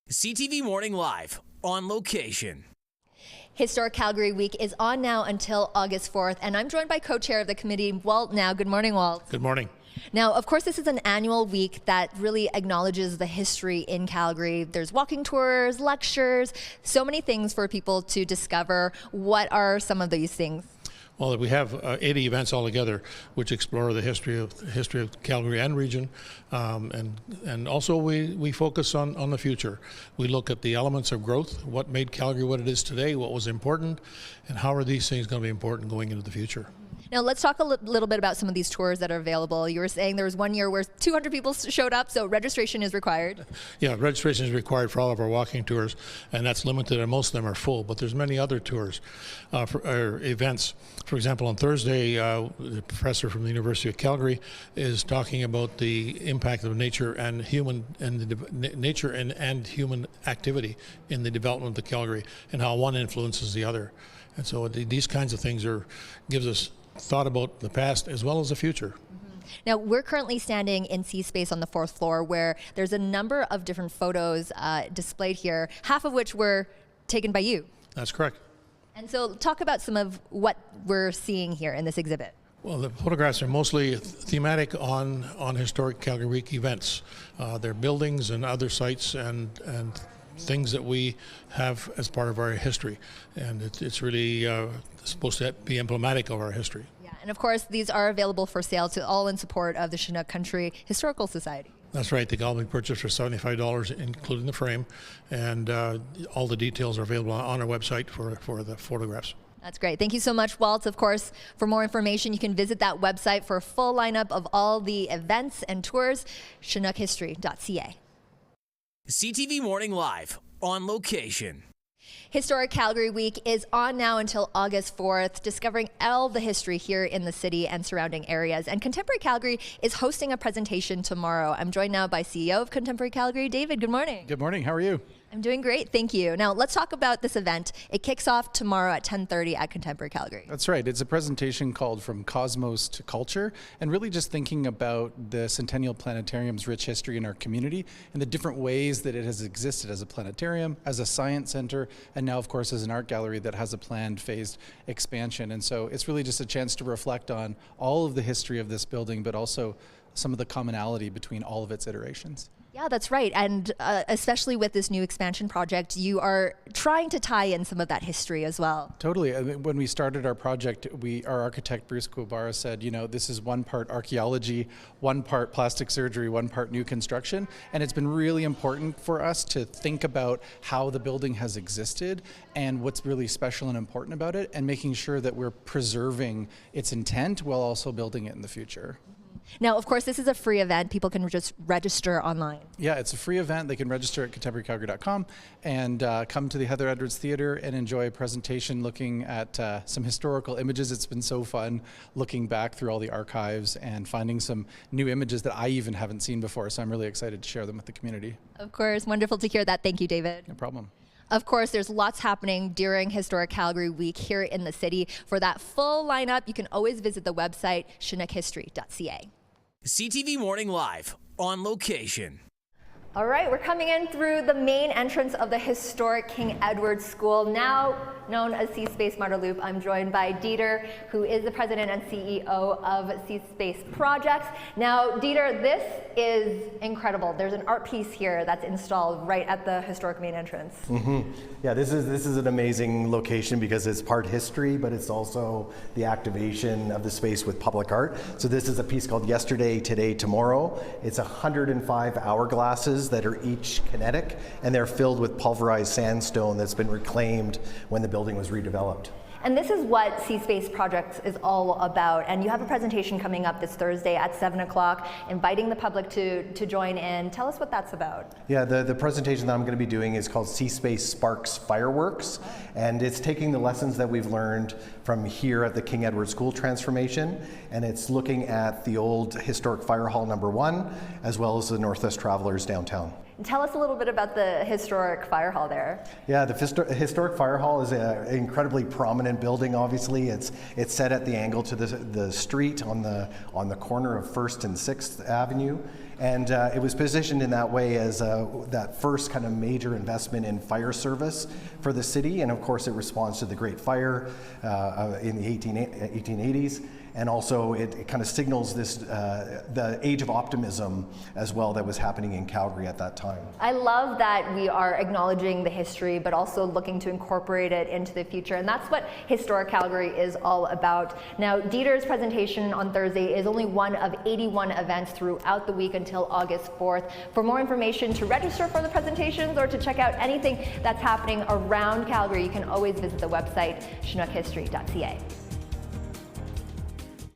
CTV Morning Live, on location. Historic Calgary Week is on now until August 4th, and I'm joined by co-chair of the committee, Walt Now. Good morning, Walt. Good morning. Now, of course, this is an annual week that really acknowledges the history in Calgary. There's walking tours, lectures, so many things for people to discover. What are some of these things? Well, we have 80 events altogether, which explore the history of Calgary and region, and also we focus on the future. We look at the elements of growth, what made Calgary what it is today, what was important, and how are these things going to be important going into the future. Now, let's talk a little bit about some of these tours that are available. You were saying there was one year where 200 people showed up, so registration is required. Yeah, registration is required for all of our walking tours, and that's limited, and most of them are full, but there's many other tours or events. For example, on Thursday, the professor from the University of Calgary is talking about the impact of nature and human human activity in the development of Calgary, and how one influences the other. And so these kinds of things gives us thought about the past as well as the future. Now, we're currently standing in C Space on the 4th floor, where there's a number of different photos displayed here, half of which were taken by you. That's correct. And so talk about some of what we're seeing here in this exhibit. Well, the photographs are mostly thematic on Historic Calgary Week events. They're buildings and other sites and things that we have as part of our history. And it's really supposed to be emblematic of our history. Yeah, and of course, these are available for sale to all in support of the Chinook Country Historical Society. That's right. They can all be purchased for $75, including the frame, and all the details are available on our website for the photographs. That's great. Thank you so much, Walt. Of course, for more information, you can visit that website for a full lineup of all the events and tours, chinookhistory.ca. CTV Morning Live, on location. Historic Calgary Week is on now until August 4th, discovering all the history here in the city and surrounding areas. And Contemporary Calgary is hosting a presentation tomorrow. I'm joined now by CEO of Contemporary Calgary, David. Good morning. Good morning. How are you? I'm doing great, thank you. Now, let's talk about this event. It kicks off tomorrow at 10:30 at Contemporary Calgary. That's right. It's a presentation called From Cosmos to Culture, and really just thinking about the Centennial Planetarium's rich history in our community and the different ways that it has existed as a planetarium, as a science center, and now, of course, as an art gallery that has a planned phased expansion. And so it's really just a chance to reflect on all of the history of this building, but also some of the commonality between all of its iterations. Yeah, that's right. And especially with this new expansion project, you are trying to tie in some of that history as well. Totally. I mean, when we started our project, our architect, Bruce Kuwabara, said, you know, this is one part archaeology, one part plastic surgery, one part new construction. And it's been really important for us to think about how the building has existed and what's really special and important about it, and making sure that we're preserving its intent while also building it in the future. Now, of course, this is a free event. People can just register online. Yeah, it's a free event. They can register at contemporarycalgary.com and come to the Heather Edwards Theatre and enjoy a presentation looking at some historical images. It's been so fun looking back through all the archives and finding some new images that I even haven't seen before, so I'm really excited to share them with the community. Of course, wonderful to hear that. Thank you, David. No problem. Of course, there's lots happening during Historic Calgary Week here in the city. For that full lineup, you can always visit the website, chinookhistory.ca. CTV Morning Live, on location. All right, we're coming in through the main entrance of the historic King Edward School, now known as C Space Marda Loop. I'm joined by Dieter, who is the president and CEO of C Space Projects. Now, Dieter, this is incredible. There's an art piece here that's installed right at the historic main entrance. Mm-hmm. Yeah, this is an amazing location because it's part history, but it's also the activation of the space with public art. So this is a piece called Yesterday, Today, Tomorrow. It's 105 hourglasses that are each kinetic, and they're filled with pulverized sandstone that's been reclaimed when the building was redeveloped. And this is what C Space Projects is all about. And you have a presentation coming up this Thursday at 7 o'clock, inviting the public to join in. Tell us what that's about. Yeah, the presentation that I'm going to be doing is called C Space Sparks Fireworks. And it's taking the lessons that we've learned from here at the King Edward School transformation. And it's looking at the old historic Fire Hall #1, as well as the Northwest Travelers downtown. Tell us a little bit about the historic fire hall there. Yeah, the historic fire hall is an incredibly prominent building. Obviously, it's set at the angle to the street on the corner of 1st and 6th Avenue, and it was positioned in that way as that first kind of major investment in fire service for the city. And of course, it responds to the Great Fire in the 1880s. And also it kind of signals this, the age of optimism as well that was happening in Calgary at that time. I love that we are acknowledging the history, but also looking to incorporate it into the future. And that's what Historic Calgary is all about. Now, Dieter's presentation on Thursday is only one of 81 events throughout the week until August 4th. For more information to register for the presentations or to check out anything that's happening around Calgary, you can always visit the website chinookhistory.ca.